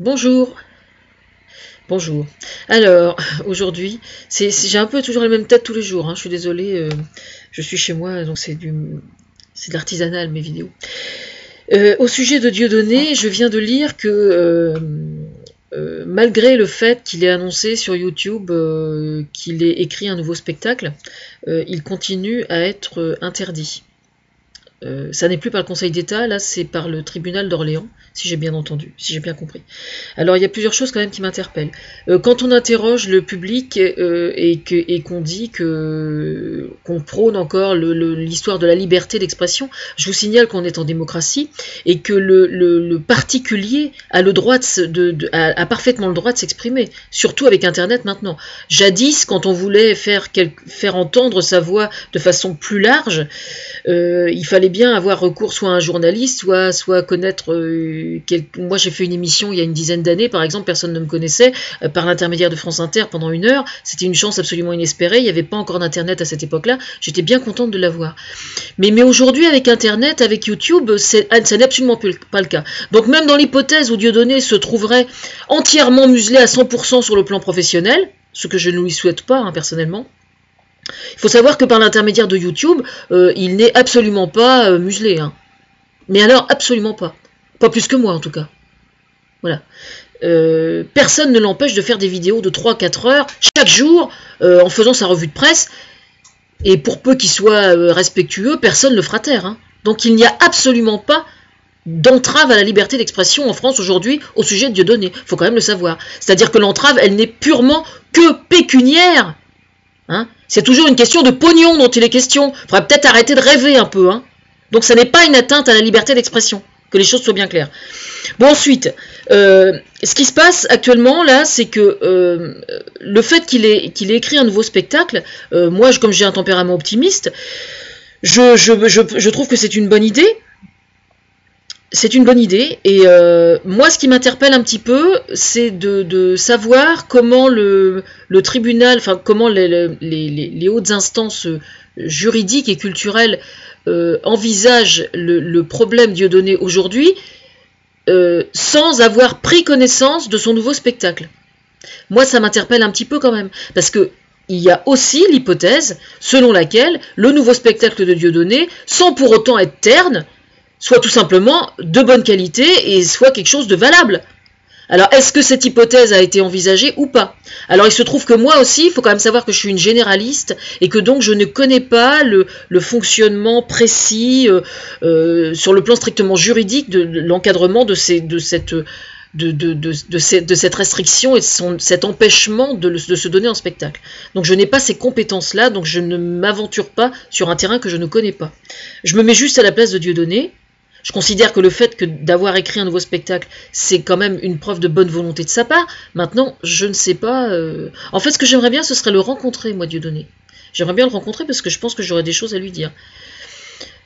Bonjour, bonjour. Alors, aujourd'hui, j'ai un peu toujours la même tête tous les jours, hein, je suis désolée, je suis chez moi, donc c'est de l'artisanal mes vidéos. Au sujet de Dieudonné, je viens de lire que malgré le fait qu'il ait annoncé sur YouTube qu'il ait écrit un nouveau spectacle, il continue à être interdit. Ça n'est plus par le Conseil d'État, là c'est par le tribunal d'Orléans, si j'ai bien entendu, si j'ai bien compris. Alors il y a plusieurs choses quand même qui m'interpellent. Quand on interroge le public et qu'on dit qu'on prône encore l'histoire de la liberté d'expression, je vous signale qu'on est en démocratie et que le particulier a a parfaitement le droit de s'exprimer, surtout avec Internet maintenant. Jadis, quand on voulait faire entendre sa voix de façon plus large, il fallait bien avoir recours soit à un journaliste, soit connaître... Moi j'ai fait une émission il y a une dizaine d'années, par exemple, personne ne me connaissait, par l'intermédiaire de France Inter pendant 1 heure, c'était une chance absolument inespérée, il n'y avait pas encore d'internet à cette époque-là, j'étais bien contente de l'avoir. Mais aujourd'hui avec Internet, avec YouTube, ça n'est absolument pas le cas. Donc même dans l'hypothèse où Dieudonné se trouverait entièrement muselé à 100% sur le plan professionnel, ce que je ne lui souhaite pas hein, personnellement, il faut savoir que par l'intermédiaire de YouTube, il n'est absolument pas muselé. Hein. Mais alors, absolument pas. Pas plus que moi, en tout cas. Voilà. Personne ne l'empêche de faire des vidéos de 3-4 heures chaque jour en faisant sa revue de presse. Et pour peu qu'il soit respectueux, personne ne le fera taire. Hein. Donc il n'y a absolument pas d'entrave à la liberté d'expression en France aujourd'hui au sujet de Dieudonné. Il faut quand même le savoir. C'est-à-dire que l'entrave, elle n'est purement que pécuniaire. Hein, c'est toujours une question de pognon dont il est question. Il faudrait peut-être arrêter de rêver un peu. Hein. Donc ça n'est pas une atteinte à la liberté d'expression. Que les choses soient bien claires. Bon ensuite, ce qui se passe actuellement là, c'est que le fait qu'il ait écrit un nouveau spectacle, moi comme j'ai un tempérament optimiste, je trouve que c'est une bonne idée. C'est une bonne idée et moi ce qui m'interpelle un petit peu c'est de savoir comment le tribunal, enfin comment les hautes instances juridiques et culturelles envisagent le problème Dieudonné aujourd'hui sans avoir pris connaissance de son nouveau spectacle. Moi ça m'interpelle un petit peu quand même parce que il y a aussi l'hypothèse selon laquelle le nouveau spectacle de Dieudonné, sans pour autant être terne, soit tout simplement de bonne qualité et soit quelque chose de valable. Alors, est-ce que cette hypothèse a été envisagée ou pas? Alors, il se trouve que moi aussi, il faut quand même savoir que je suis une généraliste et que donc je ne connais pas le fonctionnement précis sur le plan strictement juridique de l'encadrement de cette restriction et de cet empêchement de se donner en spectacle. Donc je n'ai pas ces compétences-là, donc je ne m'aventure pas sur un terrain que je ne connais pas. Je me mets juste à la place de Dieudonné. Je considère que le fait d'avoir écrit un nouveau spectacle, c'est quand même une preuve de bonne volonté de sa part. Maintenant, je ne sais pas... En fait, ce que j'aimerais bien, ce serait le rencontrer, moi, Dieudonné. J'aimerais bien le rencontrer parce que je pense que j'aurais des choses à lui dire.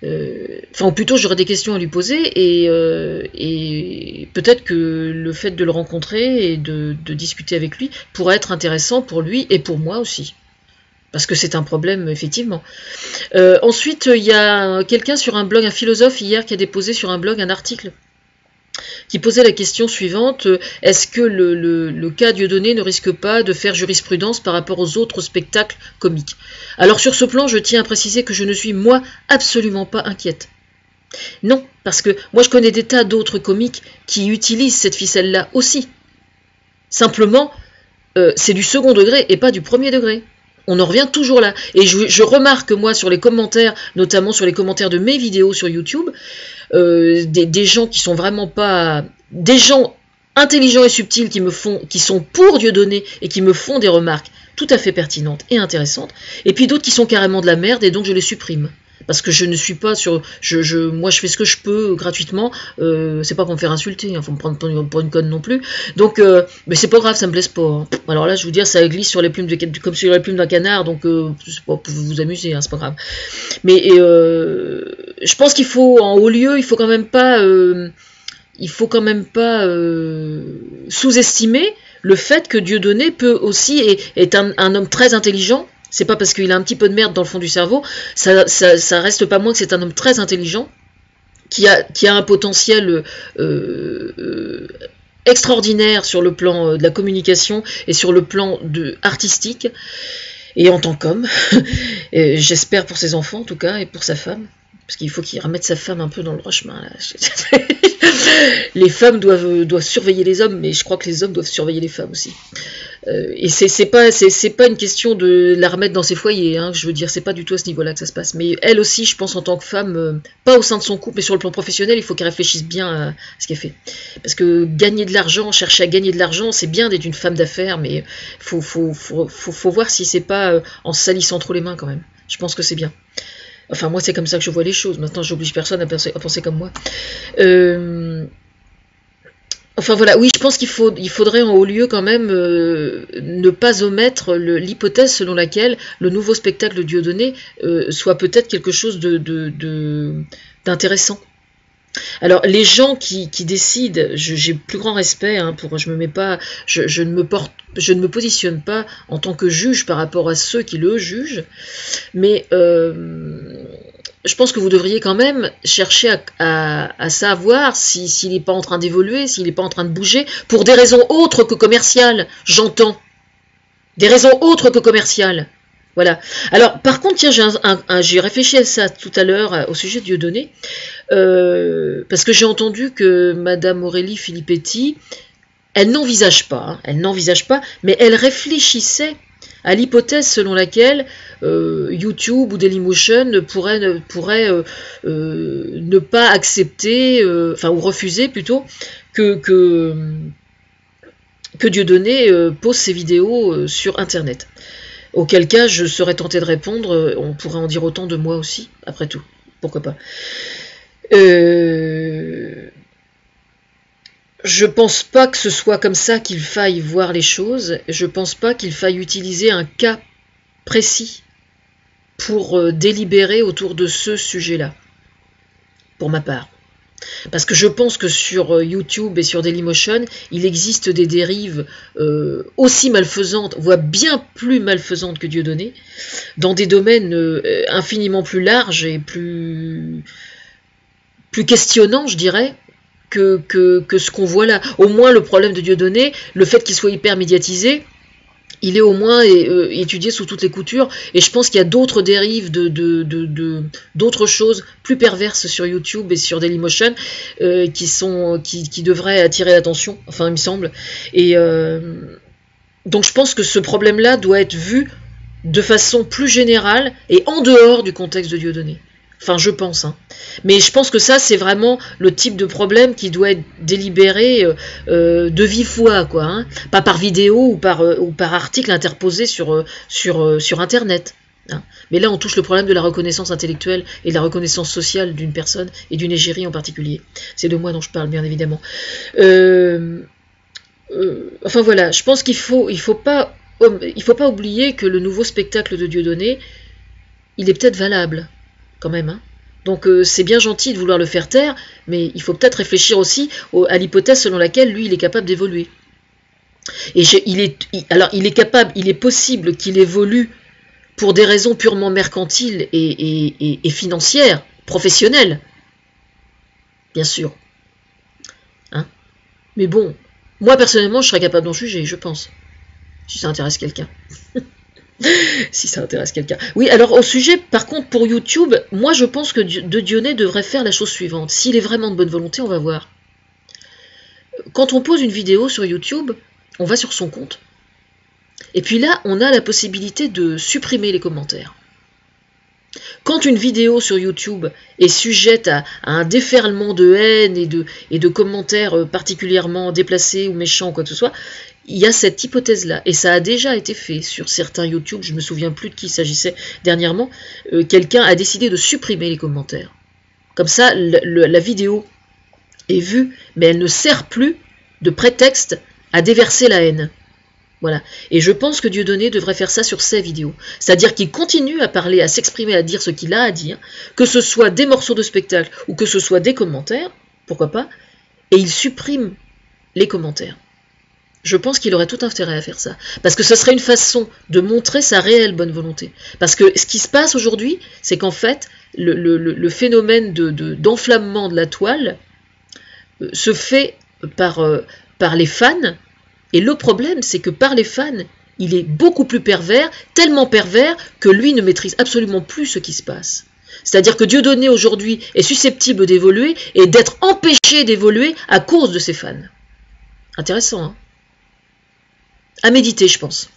Enfin, ou plutôt, j'aurais des questions à lui poser et peut-être que le fait de le rencontrer et de discuter avec lui pourrait être intéressant pour lui et pour moi aussi. Parce que c'est un problème, effectivement. Ensuite, il y a quelqu'un sur un blog, un philosophe hier, qui a déposé sur un blog un article qui posait la question suivante, est-ce que le cas Dieudonné ne risque pas de faire jurisprudence par rapport aux autres spectacles comiques? Alors sur ce plan, je tiens à préciser que je ne suis, moi, absolument pas inquiète. Non, parce que moi je connais des tas d'autres comiques qui utilisent cette ficelle-là aussi. Simplement, c'est du second degré et pas du premier degré. On en revient toujours là. Et je remarque, moi, sur les commentaires, notamment sur les commentaires de mes vidéos sur YouTube, des gens qui sont vraiment pas... Des gens intelligents et subtils qui sont pour Dieudonné et qui me font des remarques tout à fait pertinentes et intéressantes, et puis d'autres qui sont carrément de la merde et donc je les supprime. Parce que je ne suis pas sur... moi, je fais ce que je peux gratuitement. C'est pas pour me faire insulter. Il faut me prendre pour une conne non plus. Donc, mais c'est pas grave, ça me plaise pas. Hein. Alors là, je vous dire, ça glisse sur les plumes comme sur les plumes d'un canard. Donc, c'est pas pour vous amuser, hein, c'est pas grave. Mais je pense qu'il faut, en haut lieu, il faut quand même pas sous-estimer le fait que Dieudonné peut aussi est un homme très intelligent. C'est pas parce qu'il a un petit peu de merde dans le fond du cerveau, ça reste pas moins que c'est un homme très intelligent, qui a un potentiel extraordinaire sur le plan de la communication et sur le plan artistique, et en tant qu'homme, j'espère pour ses enfants en tout cas, et pour sa femme, parce qu'il faut qu'il remette sa femme un peu dans le droit chemin, là. Les femmes doivent surveiller les hommes, mais je crois que les hommes doivent surveiller les femmes aussi. Et c'est pas une question de la remettre dans ses foyers, hein, je veux dire, c'est pas du tout à ce niveau-là que ça se passe. Mais elle aussi, je pense, en tant que femme, pas au sein de son couple, mais sur le plan professionnel, il faut qu'elle réfléchisse bien à ce qu'elle fait. Parce que gagner de l'argent, chercher à gagner de l'argent, c'est bien d'être une femme d'affaires, mais faut voir si c'est pas en se salissant trop les mains quand même. Je pense que c'est bien. Enfin, moi, c'est comme ça que je vois les choses. Maintenant, j'oblige personne à penser comme moi. Enfin voilà, oui, je pense qu'il faudrait en haut lieu quand même ne pas omettre l'hypothèse selon laquelle le nouveau spectacle de Dieudonné soit peut-être quelque chose d'intéressant. Alors les gens qui décident, j'ai le plus grand respect, hein, je ne me positionne pas en tant que juge par rapport à ceux qui le jugent, mais je pense que vous devriez quand même chercher à savoir s'il n'est pas en train d'évoluer, s'il n'est pas en train de bouger, pour des raisons autres que commerciales, j'entends. Des raisons autres que commerciales. Voilà. Alors, par contre, tiens, j'ai réfléchi à ça tout à l'heure au sujet de Dieudonné, parce que j'ai entendu que Madame Aurélie Filippetti, elle n'envisage pas, mais elle réfléchissait à l'hypothèse selon laquelle YouTube ou Dailymotion pourrait ne pas accepter, ou refuser plutôt, que Dieudonné pose ses vidéos sur Internet. Auquel cas, je serais tenté de répondre, on pourrait en dire autant de moi aussi, après tout, pourquoi pas. Je pense pas que ce soit comme ça qu'il faille voir les choses, je pense pas qu'il faille utiliser un cas précis pour délibérer autour de ce sujet-là, pour ma part. Parce que je pense que sur YouTube et sur Dailymotion, il existe des dérives aussi malfaisantes, voire bien plus malfaisantes que Dieudonné, dans des domaines infiniment plus larges et plus questionnants, je dirais, que ce qu'on voit là. Au moins, le problème de Dieudonné, le fait qu'il soit hyper médiatisé, il est au moins étudié sous toutes les coutures, et je pense qu'il y a d'autres dérives d'autres choses plus perverses sur YouTube et sur Dailymotion qui devraient attirer l'attention, enfin il me semble. Et donc je pense que ce problème-là doit être vu de façon plus générale et en dehors du contexte de Dieudonné. Enfin, je pense. Hein. Mais je pense que ça, c'est vraiment le type de problème qui doit être délibéré de vive voix, quoi. Hein. Pas par vidéo ou par article interposé sur Internet. Hein. Mais là, on touche le problème de la reconnaissance intellectuelle et de la reconnaissance sociale d'une personne et d'une égérie en particulier. C'est de moi dont je parle, bien évidemment. Enfin voilà, je pense qu'il faut pas oublier que le nouveau spectacle de Dieudonné, il est peut-être valable. Quand même, hein. Donc c'est bien gentil de vouloir le faire taire, mais il faut peut-être réfléchir aussi à l'hypothèse selon laquelle lui il est capable d'évoluer. Et il est possible qu'il évolue pour des raisons purement mercantiles et financières, professionnelles, bien sûr. Hein. Mais bon, moi personnellement je serais capable d'en juger, je pense, si ça intéresse quelqu'un. Si ça intéresse quelqu'un. Oui, alors au sujet, par contre, pour YouTube, moi je pense que Dieudonné devrait faire la chose suivante. S'il est vraiment de bonne volonté, on va voir. Quand on pose une vidéo sur YouTube, on va sur son compte. Et puis là, on a la possibilité de supprimer les commentaires. Quand une vidéo sur YouTube est sujette à un déferlement de haine et de commentaires particulièrement déplacés ou méchants, quoi que ce soit, il y a cette hypothèse-là, et ça a déjà été fait sur certains YouTube, je ne me souviens plus de qui il s'agissait dernièrement, quelqu'un a décidé de supprimer les commentaires. Comme ça, la vidéo est vue, mais elle ne sert plus de prétexte à déverser la haine. Voilà. Et je pense que Dieudonné devrait faire ça sur ses vidéos. C'est-à-dire qu'il continue à parler, à s'exprimer, à dire ce qu'il a à dire, que ce soit des morceaux de spectacle ou que ce soit des commentaires, pourquoi pas, et il supprime les commentaires. Je pense qu'il aurait tout intérêt à faire ça. Parce que ce serait une façon de montrer sa réelle bonne volonté. Parce que ce qui se passe aujourd'hui, c'est qu'en fait, le phénomène d'enflammement de la toile se fait par par les fans, et le problème, c'est que par les fans, il est beaucoup plus pervers, tellement pervers que lui ne maîtrise absolument plus ce qui se passe. C'est-à-dire que Dieudonné aujourd'hui est susceptible d'évoluer et d'être empêché d'évoluer à cause de ses fans. Intéressant, hein? À méditer, je pense.